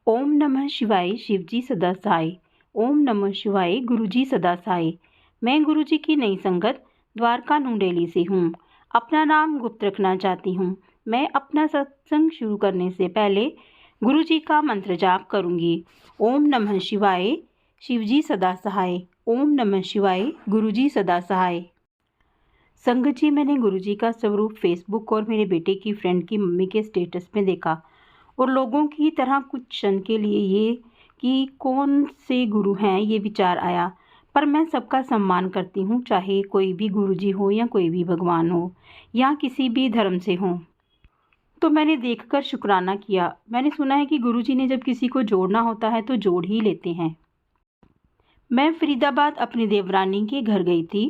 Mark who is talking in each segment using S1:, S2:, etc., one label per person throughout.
S1: ओम नमः शिवाय शिवजी सदा सहाय। ओम नमः शिवाय गुरुजी सदा सहाय। मैं गुरुजी की नई संगत द्वारका नूडेली से हूँ। अपना नाम गुप्त रखना चाहती हूँ। मैं अपना सत्संग शुरू करने से पहले गुरुजी का मंत्र जाप करूँगी। ओम नमः शिवाय शिवजी सदा सहाय। ओम नमः शिवाय गुरुजी सदा सहाय। संगत जी, मैंने गुरुजी का स्वरूप फेसबुक और मेरे बेटे की फ्रेंड की मम्मी के स्टेटस में देखा और लोगों की तरह कुछ क्षण के लिए ये कि कौन से गुरु हैं ये विचार आया। पर मैं सबका सम्मान करती हूँ, चाहे कोई भी गुरुजी हो या कोई भी भगवान हो या किसी भी धर्म से हो। तो मैंने देखकर शुक्राना किया। मैंने सुना है कि गुरुजी ने जब किसी को जोड़ना होता है तो जोड़ ही लेते हैं। मैं फरीदाबाद अपनी देवरानी के घर गई थी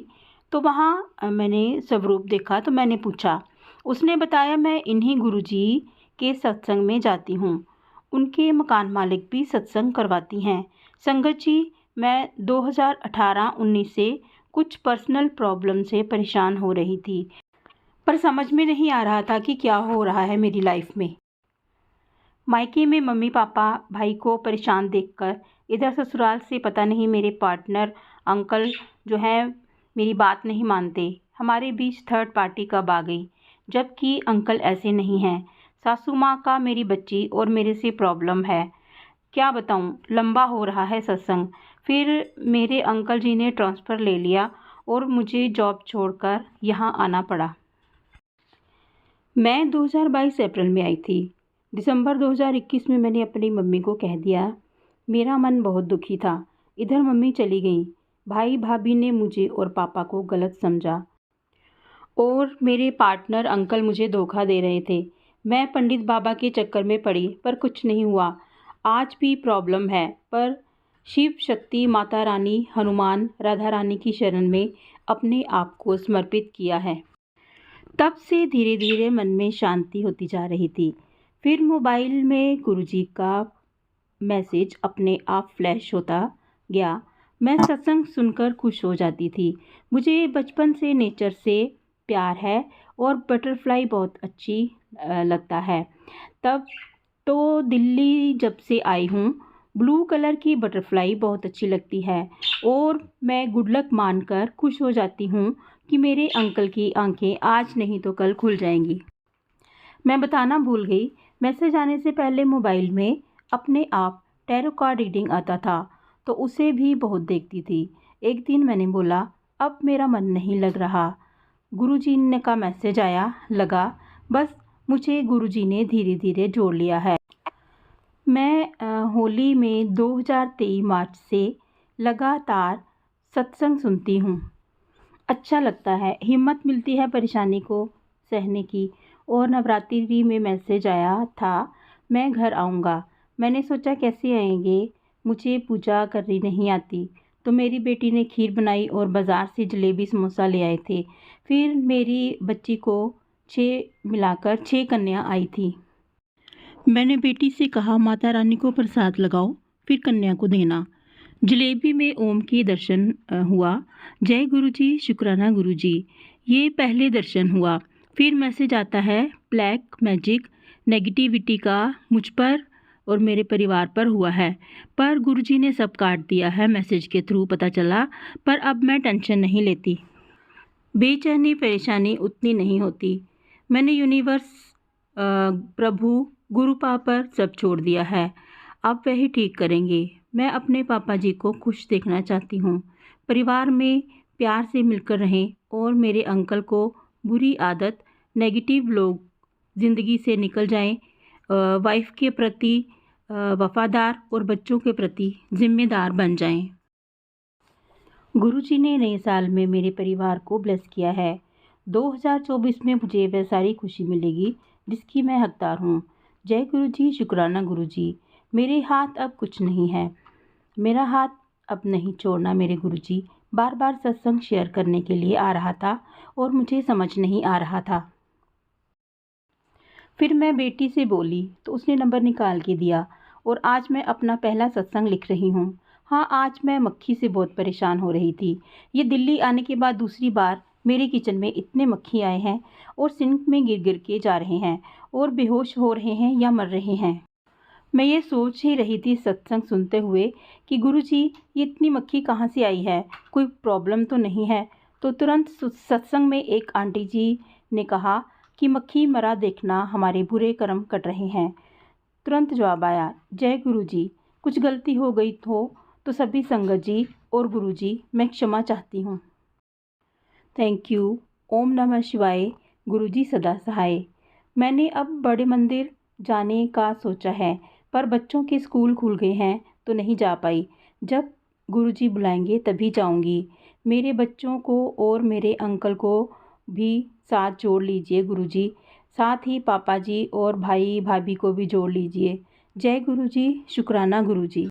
S1: तो वहाँ मैंने स्वरूप देखा तो मैंने पूछा। उसने बताया मैं इन्हीं गुरुजी के सत्संग में जाती हूँ। उनके मकान मालिक भी सत्संग करवाती हैं। संगत जी, मैं 2018-19 से कुछ पर्सनल प्रॉब्लम से परेशान हो रही थी, पर समझ में नहीं आ रहा था कि क्या हो रहा है मेरी लाइफ में। मायके में मम्मी पापा भाई को परेशान देखकर, इधर ससुराल से पता नहीं मेरे पार्टनर अंकल जो है मेरी बात नहीं मानते। हमारे बीच थर्ड पार्टी कब आ गई, जबकि अंकल ऐसे नहीं हैं। सासू माँ का मेरी बच्ची और मेरे से प्रॉब्लम है। क्या बताऊँ, लंबा हो रहा है सत्संग। फिर मेरे अंकल जी ने ट्रांसफ़र ले लिया और मुझे जॉब छोड़कर यहाँ आना पड़ा। मैं 2022 अप्रैल में आई थी। दिसंबर 2021 में मैंने अपनी मम्मी को कह दिया। मेरा मन बहुत दुखी था। इधर मम्मी चली गई। भाई भाभी ने मुझे और पापा को गलत समझा और मेरे पार्टनर अंकल मुझे धोखा दे रहे थे। मैं पंडित बाबा के चक्कर में पड़ी पर कुछ नहीं हुआ। आज भी प्रॉब्लम है, पर शिव शक्ति, माता रानी, हनुमान, राधा रानी की शरण में अपने आप को समर्पित किया है। तब से धीरे धीरे मन में शांति होती जा रही थी। फिर मोबाइल में गुरुजी का मैसेज अपने आप फ्लैश होता गया। मैं सत्संग सुनकर खुश हो जाती थी। मुझे बचपन से नेचर से प्यार है और बटरफ्लाई बहुत अच्छी लगता है। तब तो दिल्ली जब से आई हूँ, ब्लू कलर की बटरफ्लाई बहुत अच्छी लगती है और मैं गुड लक मानकर खुश हो जाती हूँ कि मेरे अंकल की आंखें आज नहीं तो कल खुल जाएंगी। मैं बताना भूल गई, मैसेज आने से पहले मोबाइल में अपने आप टैरो कार्ड रीडिंग आता था तो उसे भी बहुत देखती थी। एक दिन मैंने बोला, अब मेरा मन नहीं लग रहा। गुरुजी ने का मैसेज आया, लगा बस मुझे गुरुजी ने धीरे धीरे जोड़ लिया है। मैं होली में 2023 मार्च से लगातार सत्संग सुनती हूँ। अच्छा लगता है, हिम्मत मिलती है परेशानी को सहने की। और नवरात्रि में मैसेज आया था मैं घर आऊँगा। मैंने सोचा कैसे आएंगे, मुझे पूजा करनी नहीं आती। तो मेरी बेटी ने खीर बनाई और बाज़ार से जलेबी समोसा ले आए थे। फिर मेरी बच्ची को 6 मिलाकर 6 कन्या आई थी। मैंने बेटी से कहा माता रानी को प्रसाद लगाओ, फिर कन्या को देना। जलेबी में ओम के दर्शन हुआ। जय गुरुजी, शुक्राना गुरुजी। ये पहले दर्शन हुआ। फिर मैसेज आता है ब्लैक मैजिक नेगेटिविटी का मुझ पर और मेरे परिवार पर हुआ है, पर गुरुजी ने सब काट दिया है। मैसेज के थ्रू पता चला, पर अब मैं टेंशन नहीं लेती। बेचैनी परेशानी उतनी नहीं होती। मैंने यूनिवर्स, प्रभु, गुरु पापा पर सब छोड़ दिया है। अब वही ठीक करेंगे। मैं अपने पापा जी को खुश देखना चाहती हूँ। परिवार में प्यार से मिलकर रहें और मेरे अंकल को बुरी आदत, नेगेटिव लोग ज़िंदगी से निकल जाएं। वाइफ के प्रति वफादार और बच्चों के प्रति जिम्मेदार बन जाएं। गुरुजी ने नए साल में मेरे परिवार को ब्लेस किया है। 2024 में मुझे वह सारी खुशी मिलेगी जिसकी मैं हकदार हूँ। जय गुरुजी, शुक्राना गुरुजी। मेरे हाथ अब कुछ नहीं है। मेरा हाथ अब नहीं छोड़ना मेरे गुरुजी। बार बार सत्संग शेयर करने के लिए आ रहा था और मुझे समझ नहीं आ रहा था। फिर मैं बेटी से बोली तो उसने नंबर निकाल के दिया और आज मैं अपना पहला सत्संग लिख रही हूँ। हाँ, आज मैं मक्खी से बहुत परेशान हो रही थी। ये दिल्ली आने के बाद दूसरी बार मेरे किचन में इतने मक्खी आए हैं और सिंक में गिर गिर के जा रहे हैं और बेहोश हो रहे हैं या मर रहे हैं। मैं ये सोच ही रही थी सत्संग सुनते हुए कि गुरुजी ये इतनी मक्खी कहाँ से आई है, कोई प्रॉब्लम तो नहीं है। तो तुरंत सत्संग में एक आंटी जी ने कहा कि मक्खी मरा देखना, हमारे बुरे कर्म कट रहे हैं। तुरंत जवाब आया, जय गुरुजी, कुछ गलती हो गई तो सभी संगत जी और गुरुजी मैं क्षमा चाहती हूँ। Thank you. ओम नमः शिवाय। गुरुजी सदा सहाय। मैंने अब बड़े मंदिर जाने का सोचा है, पर बच्चों के स्कूल खुल गए हैं तो नहीं जा पाई। जब गुरुजी बुलाएंगे तभी जाऊंगी। मेरे बच्चों को और मेरे अंकल को भी साथ जोड़ लीजिए गुरुजी, साथ ही पापा जी और भाई भाभी को भी जोड़ लीजिए। जय गुरुजी, शुक्राना गुरुजी।